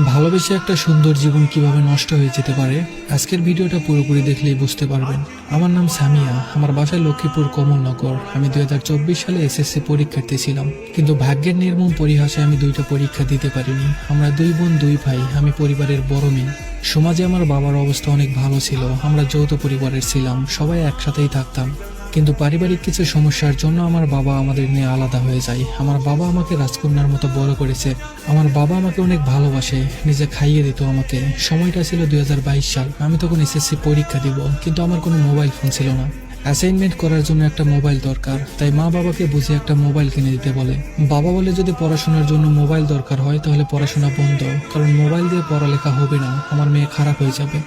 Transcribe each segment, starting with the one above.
ভালোবেসে একটা সুন্দর জীবন কিভাবে নষ্ট হয়ে যেতে পারে আজকের ভিডিওটা পুরোপুরি দেখলেই বুঝতে পারবেন। আমার নাম সামিয়া, আমার বাসা লক্ষ্মীপুর কমলনগর। আমি 2024 সালে এসএসসি পরীক্ষার্থী ছিলাম, কিন্তু ভাগ্যের নির্মম পরিহাসে আমি দুইটা পরীক্ষা দিতে পারিনি। আমরা দুই বোন দুই ভাই, আমি পরিবারের বড় মেয়ে। সমাজে আমার বাবার অবস্থা অনেক ভালো ছিল, আমরা যৌথ পরিবারের ছিলাম, সবাই একসাথেই থাকতাম। কিন্তু পারিবারিক কিছু সমস্যার জন্য আমার বাবা আমাদের নিয়ে আলাদা হয়ে যায়। আমার বাবা আমাকে রাজকন্যার মতো বড় করেছে। আমার বাবা আমাকে অনেক ভালোবাসে, নিজে খাইয়ে দিত আমাকে। সময়টা ছিল 2022 সাল। আমি তখন এসএসসি পরীক্ষা দিব, কিন্তু আমার কোনো মোবাইল ফোন ছিল না। অ্যাসাইনমেন্ট করার জন্য একটা মোবাইল দরকার, তাই মা বাবাকে বুঝে একটা মোবাইল কিনে দিতে বলে। বাবা বলে যদি পড়াশোনার জন্য মোবাইল দরকার হয় তাহলে পড়াশোনা বন্ধ, কারণ মোবাইল দিয়ে পড়ালেখা হবে না, আমার মেয়ে খারাপ হয়ে যাবে।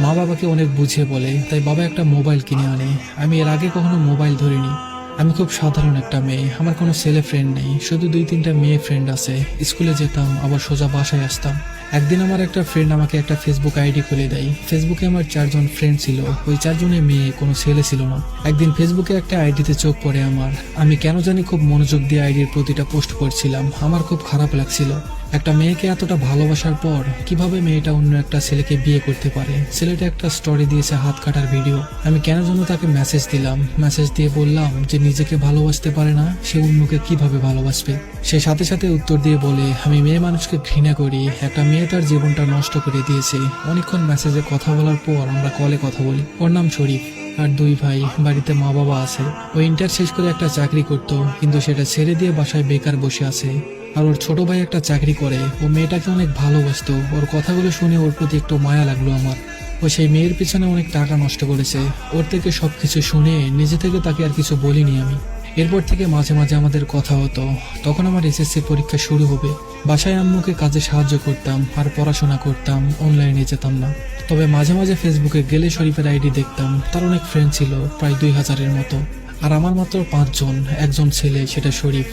মা বাবাকে অনেক বুঝিয়ে বলে, তাই বাবা একটা মোবাইল কিনে আনে। আমি এর আগে কখনো মোবাইল ধরিনি। আমি খুব সাধারণ একটা মেয়ে, আমার কোনো ছেলে ফ্রেন্ড নেই, শুধু 2-3টা মেয়ে ফ্রেন্ড আছে। স্কুলে যেতাম, আবার সোজা বাসায় আসতাম। একদিন আমার একটা ফ্রেন্ড আমাকে একটা ফেসবুক আইডি খুলে দেয়। ফেসবুকে আমার 4জন ফ্রেন্ড ছিল, ওই 4জনের মেয়ে, কোনো ছেলে ছিল না। একদিন ফেসবুকে একটা আইডিতে চোখ পড়ে আমার। আমি কেন জানি খুব মনোযোগ দিয়ে আইডির প্রতিটা পোস্ট করছিলাম। আমার খুব খারাপ লাগছিল, একটা মেয়েকে এতটা ভালোবাসার পর কিভাবে মেয়েটা অন্য একটা ছেলেকে বিয়ে করতে পারে। ছেলেটা একটা স্টোরি দিয়েছে হাত কাটার ভিডিও। আমি কেন যেন তাকে মেসেজ দিলাম, মেসেজ দিয়ে বললাম যে নিজেকে ভালোবাসতে পারে না, সে অন্যকে কিভাবে ভালোবাসবে। সে সাথে সাথে উত্তর দিয়ে বলে, আমি মেয়ে মানুষকে ঘৃণা করি, একটা মেয়ে তার জীবনটা নষ্ট করে দিয়েছে। অনেকক্ষণ মেসেজে কথা বলার পর আমরা কলে কথা বলি। ওর নাম শরীফ, আর 2 ভাই, বাড়িতে মা বাবা আছে। ও ইন্টার শেষ করে একটা চাকরি করতো, কিন্তু সেটা ছেড়ে দিয়ে বাসায় বেকার বসে আছে। আর ওর ছোট ভাই একটা চাকরি করে। ও মেয়েটাকে অনেক ভালোবাসতো। ওর কথাগুলো শুনে ওর প্রতি একটু মায়া লাগলো আমার। ও সেই মেয়ের পিছনে অনেক টাকা নষ্ট করেছে। ওর থেকে সবকিছু শুনে নিজে থেকে তাকে আর কিছু বলিনি আমি। এরপর থেকে মাঝে মাঝে আমাদের কথা হতো। তখন আমার এসএসসি পরীক্ষা শুরু হবে। বাসায় আম্মুকে কাজে সাহায্য করতাম আর পড়াশোনা করতাম, অনলাইনে যেতাম না। তবে মাঝে মাঝে ফেসবুকে গেলে শরীফের আইডি দেখতাম। তার অনেক ফ্রেন্ড ছিল, প্রায় 2000-এর মতো। আর আমার মাত্র 5 জন, একজন ছেলে, সেটা শরীফ।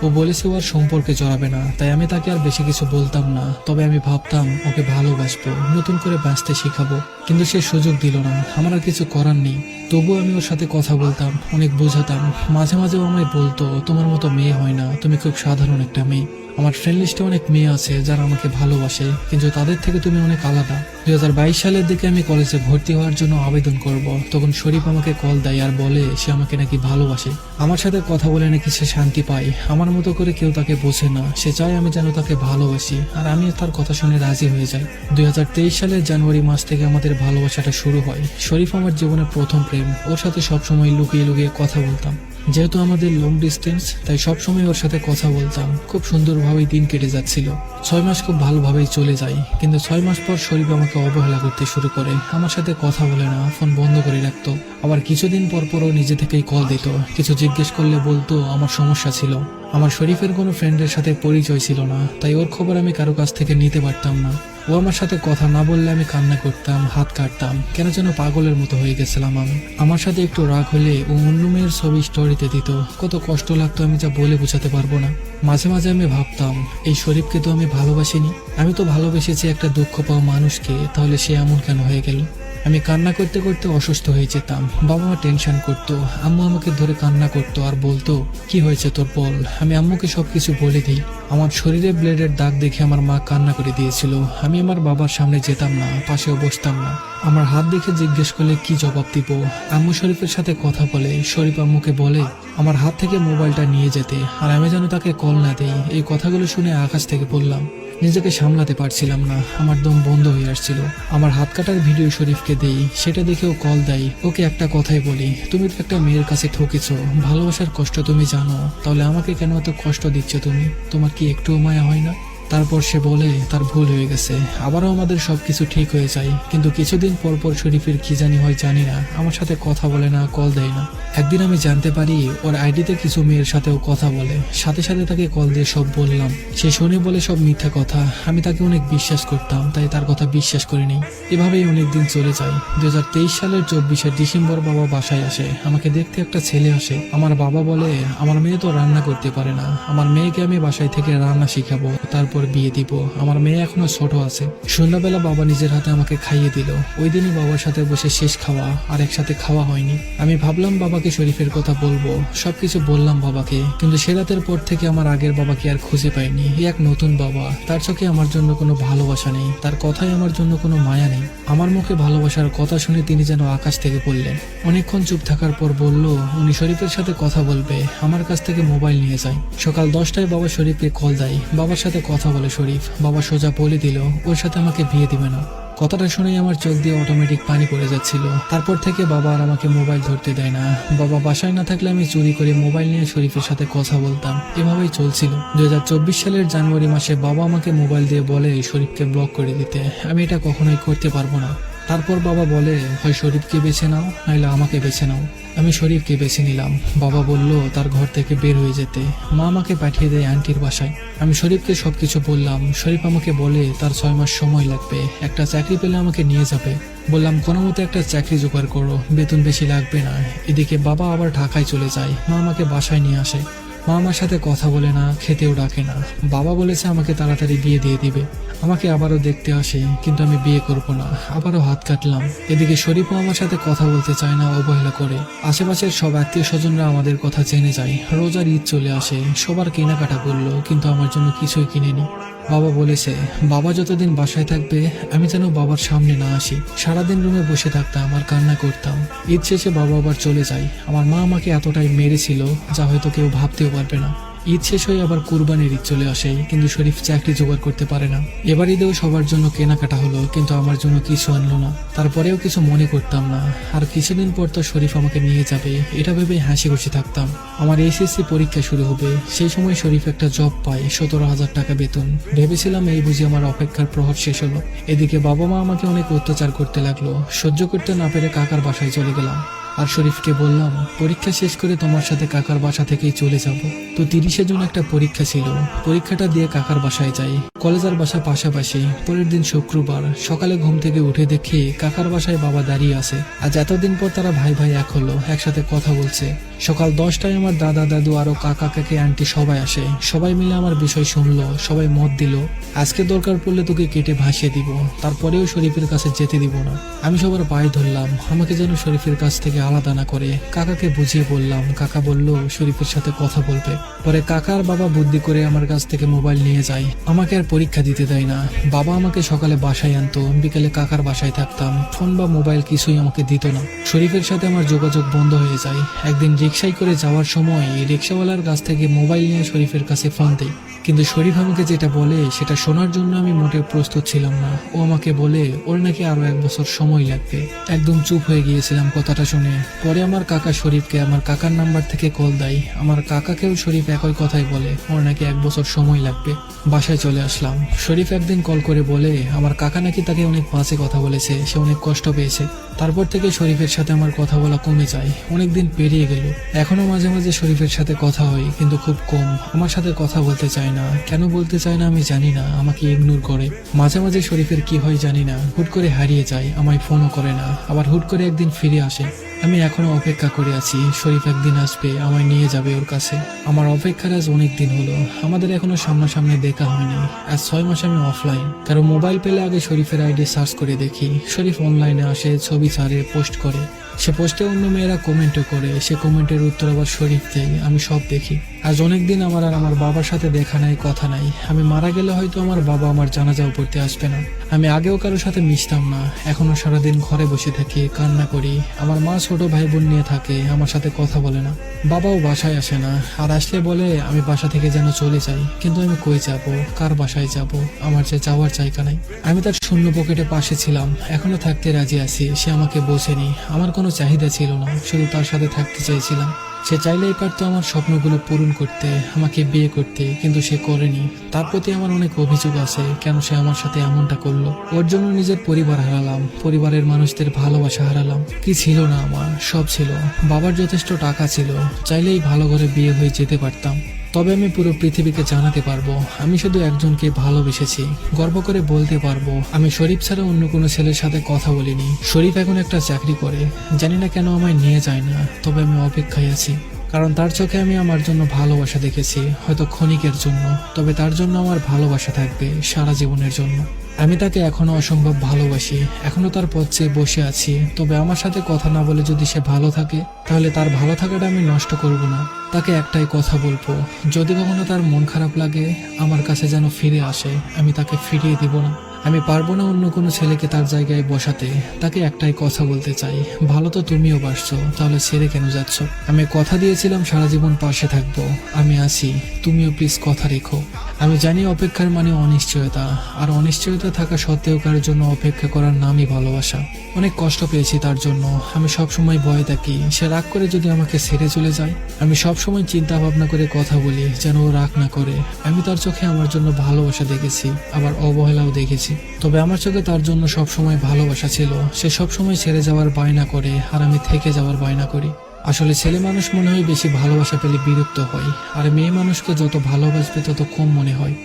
ও বলেছে ও আর সম্পর্কে জড়াবে না, তাই আমি তাকে আর বেশি কিছু বলতাম না। তবে আমি ভাবতাম ওকে ভালোবাসবো, নতুন করে বাঁচতে শিখাবো, কিন্তু সে সুযোগ দিল না। আমার আর কিছু করার নেই। তবুও আমি ওর সাথে কথা বলতাম, অনেক বোঝাতাম। মাঝে মাঝে ও আমায় বলতো, তোমার মতো মেয়ে হয় না, তুমি খুব সাধারণ একটা মেয়ে। আমার ফ্রেন্ড লিস্টে অনেক মেয়ে আছে যারা আমাকে ভালোবাসে, কিন্তু তাদের থেকে তুমি অনেক আলাদা। 2022 সালের দিকে আমি কলেজে ভর্তি হওয়ার জন্য আবেদন করব। তখন শরীফ আমাকে কল দেয় আর বলে সে আমাকে নাকি ভালোবাসে। আমার সাথে কথা বলে নাকি সে শান্তি পায়। আমার মতো করে কেউ তাকে বোঝে না, সে চায় আমি যেন তাকে ভালোবাসি, আর আমি তার কথা শুনে রাজি হয়ে যাই। 2023 সালের জানুয়ারি মাস থেকে আমাদের ভালোবাসাটা শুরু হয়। শরীফ আমার জীবনের প্রথম প্রেম। ওর সাথে সবসময় লুকিয়ে লুকিয়ে কথা বলতাম। যেহেতু আমাদের লং ডিস্টেন্স, তাই সবসময় ওর সাথে কথা বলতাম। খুব সুন্দরভাবেই দিন কেটে যাচ্ছিল। 6 মাস খুব ভালোভাবেই চলে যায়, কিন্তু 6 মাস পর শরীফ আমাকে অবহেলা করতে শুরু করে। আমার সাথে কথা বলে না, ফোন বন্ধ করে রাখতো। আবার কিছুদিন পর পরও নিজে থেকেই কল দিত। কিছু জিজ্ঞেস করলে বলতো আমার সমস্যা ছিল। আমার শরীফের কোনো ফ্রেন্ডের সাথে পরিচয় ছিল না, তাই ওর খবর আমি কারো কাছ থেকে নিতে পারতাম না। ও আমার সাথে কথা না বললে আমি কান্না করতাম, হাত কাটতাম, কেন যেন পাগলের মতো হয়ে গেছিলাম আমি। আমার সাথে একটু রাগ হলে ও অন্য মেয়ের ছবি স্টোরিতে দিত। কত কষ্ট লাগতো আমি যা বলে বোঝাতে পারবো না। মাঝে মাঝে আমি ভাবতাম, এই শরীফকে তো আমি ভালোবাসিনি, আমি তো ভালোবেসেছি একটা দুঃখ পাওয়া মানুষকে, তাহলে সে এমন কেন হয়ে গেল। আমি কান্না করতে করতে অসুস্থ হয়ে যেতাম। বাবা মা টেনশন করতো, আম্মু আমাকে ধরে কান্না করতো আর বলতো, কি হয়েছে তোর বল। আমি আম্মুকে সবকিছু বলে দিই। আমার শরীরে ব্লেডের দাগ দেখে আমার মা কান্না করে দিয়েছিল। আমি আমার বাবার সামনে যেতাম না, পাশেও বসতাম না। আমার হাত দেখে জিজ্ঞেস করলে কি জবাব দিব। আম্মু শরীফের সাথে কথা বলে, শরীফ আম্মুকে বলে আমার হাত থেকে মোবাইলটা নিয়ে যেতে, আর আমি যেন তাকে কল না দেই। এই কথাগুলো শুনে আকাশ থেকে বললাম। নিজেকে সামলাতে পারছিলাম না, আমার দম বন্ধ হয়ে আসছিল। আমার হাত কাটার ভিডিও শরীফকে দেই, সেটা দেখেও কল দেয়। ওকে একটা কথাই বলি, তুমি তো একটা মেয়ের কাছে ঠকেছো, ভালোবাসার কষ্ট তুমি জানো, তাহলে আমাকে কেন এত কষ্ট দিচ্ছ তুমি, তোমার কি একটুও মায়া হয় না। তারপর সে বলে তার ভুল হয়ে গেছে। আবারও আমাদের সবকিছু ঠিক হয়ে যায়, কিন্তু কিছুদিন পর পর শরীফের কি জানি হয় জানি না, আমার সাথে কথা বলে না, কল দেয় না। একদিন আমি জানতে পারি ওর আইডিতে কিছু মেয়ের সাথেও কথা বলে। সাথে সাথে তাকে কল দিয়ে সব বললাম। সে শুনে বলে সব মিথ্যা কথা। আমি তাকে অনেক বিশ্বাস করতাম, তাই তার কথা বিশ্বাস করিনি। এভাবেই অনেকদিন চলে যায়। 2023 সালের 24শে ডিসেম্বর বাবা বাসায় আসে। আমাকে দেখতে একটা ছেলে আসে। আমার বাবা বলে আমার মেয়ে তো রান্না করতে পারে না, আমার মেয়েকে আমি বাসায় থেকে রান্না শিখাবো, তারপর পর বিয়ে দিব, আমার মেয়ে এখনো ছোট আছে। সন্ধ্যাবেলা বাবা নিজের হাতে আমাকে খাইয়ে দিল। ওই দিনই বাবার সাথে বসে শেষ খাওয়া, আর একসাথে খাওয়া হয়নি। আমি ভাবলাম বাবাকে শরীফের কথা বলবো, সবকিছু বললাম বাবাকে, কিন্তু সে রাতের পর থেকে আমার আগের বাবাকে আর খুঁজে পাইনি। এক নতুন বাবা, তার চোখে আমার জন্য কোনো ভালোবাসা নেই, তার কথায় আমার জন্য কোনো মায়া নেই। আমার মুখে ভালোবাসার কথা শুনে তিনি যেন আকাশ থেকে পড়লেন। অনেকক্ষণ চুপ থাকার পর বলল উনি শরীফের সাথে কথা বলবে, আমার কাছ থেকে মোবাইল নিয়ে যায়। সকাল 10টায় বাবা শরীফকে কল দেয়, বাবার সাথে কথা বলে শরীফ। বাবা সোজা বলে দিল ওর সাথে আমাকে বিয়ে দিবে না। কথাটা শুনেই আমার চোখ দিয়ে অটোমেটিক পানি পড়ে যাচ্ছিল। তারপর থেকে বাবা আর আমাকে মোবাইল ধরতে দেয় না। বাবা বাসায় না থাকলে আমি চুরি করে মোবাইল নিয়ে শরীফের সাথে কথা বলতাম। এভাবেই চলছিল। 2024 সালের জানুয়ারি মাসে বাবা আমাকে মোবাইল দিয়ে বলে শরীফকে ব্লক করে দিতে। আমি এটা কখনোই করতে পারবো না। তারপর বাবা বলে হয় শরীফকে বেছে নাও, নাইলে আমাকে বেছে নাও। আমি শরীফকে বেছে নিলাম। বাবা বলল তার ঘর থেকে বের হয়ে যেতে। মা আমাকে পাঠিয়ে দেয় আন্টির বাসায়। আমি শরীফকে সবকিছু বললাম। শরীফ আমাকে বলে তার 6 মাস সময় লাগবে, একটা চাকরি পেলে আমাকে নিয়ে যাবে। বললাম কোনো মতে একটা চাকরি জোগাড় করো, বেতন বেশি লাগবে না। এদিকে বাবা আবার ঢাকায় চলে যায়। মা আমাকে বাসায় নিয়ে আসে। মা আমার সাথে কথা বলে না, খেতেও ডাকে না। বাবা বলেছে আমাকে তাড়াতাড়ি বিয়ে দিয়ে দিবে। আমাকে আবারও দেখতে আসে, কিন্তু আমি বিয়ে করব না। আবারও হাত কাটলাম। এদিকে শরীফও আমার সাথে কথা বলতে চায় না, অবহেলা করে। আশেপাশের সব আত্মীয় স্বজনরা আমাদের কথা জেনে যায়। রোজার ঈদ চলে আসে, সবার কেনাকাটা করলো, কিন্তু আমার জন্য কিছুই কিনেনি। বাবা বলেছে বাবা যতদিন বাসায় থাকবে আমি যেন বাবার সামনে না আসি। সারাদিন রুমে বসে থাকতাম আর কান্না করতাম। ঈদ শেষে বাবা আবার চলে যায়। আমার মা আমাকে এতটাই মেরেছিল যা হয়তো কেউ ভাবতেও পারবে না। ঈদ শেষ হয়ে আবার কুরবানির ঈদ চলে আসে, কিন্তু শরীফ চাকরি জোগাড় করতে পারে না। এবার ঈদেও সবার জন্য কেনাকাটা হলো, কিন্তু আমার জন্য কিছু আনলো না। তারপরেও কিছু মনে করতাম না। আর কিছুদিন পর তো শরীফ আমাকে নিয়ে যাবে, এটা ভেবে হাসি খুশি থাকতাম। আমার এসএসসি পরীক্ষা শুরু হবে, সেই সময় শরীফ একটা জব পায়, 17,000 টাকা বেতন। ভেবেছিলাম এই বুঝি আমার অপেক্ষার প্রহর শেষ হলো। এদিকে বাবা মা আমাকে অনেক অত্যাচার করতে লাগলো। সহ্য করতে না পেরে কাকার বাসায় চলে গেলাম। আর শরীফকে বললাম পরীক্ষা শেষ করে তোমার সাথে কাকার বাসা থেকেই চলে যাব। তো 30 জুন একটা পরীক্ষা ছিল। পরীক্ষাটা দিয়ে কাকার বাসায় যাই। কলেজ আর বাসা পাশাপাশি। পরের দিন শুক্রবার সকালে ঘুম থেকে উঠে দেখি কাকার বাসায় বাবা দাঁড়িয়ে আছে। আজ এতদিন পর তারা ভাই ভাই এক হলো, একসাথে কথা বলছে। সকাল 10টায় আমার দাদা দাদু আরো কাকা কাকি আন্টি সবাই আসে। সবাই মিলে আমার বিষয় শুনলো, সবাই মত দিল আজকে দরকার পড়লে তোকে কেটে ভাসিয়ে দিব, তারপরেও শরীফের কাছে যেতে দিব না। আমি সবার পায়ে ধরলাম আমাকে যেন শরীফের কাছ থেকে আলাদা না করে। কাকাকে বুঝিয়ে বললাম, কাকা বলল শরীফের সাথে কথা বলবে। পরে কাকা আর বাবা বুদ্ধি করে আমার কাছ থেকে মোবাইল নিয়ে যায়। আমাকে আর পরীক্ষা দিতে দেয় না। বাবা আমাকে সকালে বাসায় আনতো, বিকেলে কাকার বাসায় থাকতাম। ফোন বা মোবাইল কিছুই আমাকে দিত না। শরীফের সাথে আমার যোগাযোগ বন্ধ হয়ে যায়। একদিন রিক্সায় করে যাওয়ার সময় রিক্সাওয়ালার কাছ থেকে মোবাইল নিয়ে শরীফের কাছে ফোন দেই, কিন্তু শরীফ আমাকে যেটা বলে সেটা শোনার জন্য আমি মোটেও প্রস্তুত ছিলাম না। ও আমাকে বলে ওর নাকি আরো 1 বছর সময় লাগবে। একদম চুপ হয়ে গিয়েছিলাম কথাটা শুনে। পরে আমার কাকা শরীফকে আমার কাকার নাম্বার থেকে কল দেয়। আমার কাকাকেও শরীফ একই কথাই বলে, ওর নাকি 1 বছর সময় লাগবে। বাসায় চলে আসলাম। শরীফ একদিন কল করে বলে আমার কাকা নাকি তাকে অনেক বাজে কথা বলেছে, সে অনেক কষ্ট পেয়েছে। তারপর থেকে শরীফের সাথে আমার কথা বলা কমে যায়। অনেকদিন পেরিয়ে গেল, এখনো মাঝে মাঝে শরীফের সাথে কথা হয়, কিন্তু খুব কম। আমার সাথে কথা বলতে চায় না। কেন বলতে চায় না আমি জানি না, আমাকে ইগনোর করে। মাঝে মাঝে শরীফের কি হয় জানি না, হুট করে হারিয়ে যায়, আমায় ফোনও করে না। আবার হুট করে একদিন ফিরে আসে। আমি এখনো অপেক্ষা করে আছি, শরীফ একদিন আসবে, আমায় নিয়ে যাবে ওর কাছে। আমার অপেক্ষার আজ অনেক দিন হলো, আমাদের এখনো সামনাসামনি দেখা হয়নি। আজ 6 মাস আমি অফলাইন। কারো মোবাইল পেলে আগে শরীফের আইডি সার্চ করে দেখি। শরীফ অনলাইনে আসে, ছবি ছাড়ে, পোস্ট করে। সে পোস্টে অন্য মেয়েরা কমেন্টও করে, সে কমেন্টের উত্তর আবার শরীফ দেয়, আমি সব দেখি। আজ অনেকদিন আমার আর আমার বাবার সাথে দেখা নাই, কথা নাই। আমি মারা গেলে হয়তো আমার বাবা আমার জানাজাও পড়তে আসবে না। আমি আগেও কারোর সাথে মিশতাম না, এখনো সারাদিন ঘরে বসে থাকি, কান্না করি। আমার মা ছোট ভাই বোন নিয়ে থাকে, আমার সাথে কথা বলে না। বাবাও বাসায় আসে না, আর আসলে বলে আমি বাসা থেকে যেন চলে যাই। কিন্তু আমি কই যাব, কার বাসায় যাব? আমার যে যাওয়ার জায়গা নাই। আমি তার শূন্য পকেটে পাশে ছিলাম, এখনো থাকতে রাজি আছি। সে আমাকে বোঝেনি, আমার কোনো চাহিদা ছিল না, শুধু তার সাথে থাকতে চেয়েছিলাম। সে চাইলেই পারতো আমার স্বপ্নগুলো পূরণ করতে, আমাকে বিয়ে করতে, কিন্তু সে করেনি। তার প্রতি আমার অনেক অভিযোগ আছে, কেন সে আমার সাথে এমনটা করলো। ওর জন্য নিজের পরিবার হারালাম, পরিবারের মানুষদের ভালোবাসা হারালাম। কি ছিল না আমার, সব ছিল। বাবার যথেষ্ট টাকা ছিল, চাইলেই ভালো ঘরে বিয়ে হয়ে যেতে পারতাম। তবে আমি পুরো পৃথিবীকে জানাতে পারবো আমি শুধু একজনকে ভালোবেসেছি। গর্ব করে বলতে পারবো আমি শরীফ ছাড়া অন্য কোনো ছেলের সাথে কথা বলিনি। শরীফ এখন একটা চাকরি করে, জানি না কেন আমায় নিয়ে যায় না, তবে আমি অপেক্ষায় আছি। কারণ তার চোখে আমি আমার জন্য ভালোবাসা দেখেছি, হয়তো ক্ষণিকের জন্য, তবে তার জন্য আমার ভালোবাসা থাকবে সারা জীবনের জন্য। আমি তাকে এখনো অসম্ভব ভালোবাসি, এখনো তার পথ চেয়ে বসে আছি। তবে আমার সাথে কথা না বলে যদি সে ভালো থাকে, তাহলে তার ভালো থাকাটা আমি নষ্ট করব না। তাকে একটাই কথা বলবো, যদি কখনো তার মন খারাপ লাগে আমার কাছে যেন ফিরে আসে, আমি তাকে ফিরিয়ে দিব না। আমি পারবো না অন্য কোনো ছেলেকে তার জায়গায় বসাতে। তাকে একটাই কথা বলতে চাই, ভালো তো তুমিও বাসছো, তাহলে ছেড়ে কেন যাচ্ছ? আমি কথা দিয়েছিলাম সারা জীবন পাশে থাকবো, আমি আছি, তুমিও প্লিজ কথা রেখো। আমি জানি অপেক্ষার মানে অনিশ্চয়তা, আর অনিশ্চয়তা থাকা সত্ত্বেও কারোর জন্য অপেক্ষা করার নামই ভালোবাসা। অনেক কষ্ট পেয়েছি তার জন্য, আমি সবসময় ভয় থাকি সে রাগ করে যদি আমাকে ছেড়ে চলে যায়। আমি সবসময় চিন্তা ভাবনা করে কথা বলি যেন ও রাগ না করে। আমি তার চোখে আমার জন্য ভালোবাসা দেখেছি, আবার অবহেলাও দেখেছি, তবে আমার চোখে তার জন্য সবসময় ভালোবাসা ছিল। সে সবসময় ছেড়ে যাওয়ার বায়না করে, আর আমি থেকে যাওয়ার বায়না করি। আসলে ছেলে মানুষ মনে হয় বেশি ভালোবাসা পেলে বিরক্ত হয়, আর মেয়ে মানুষকে যত ভালোবাসবে তত কম মনে হয়।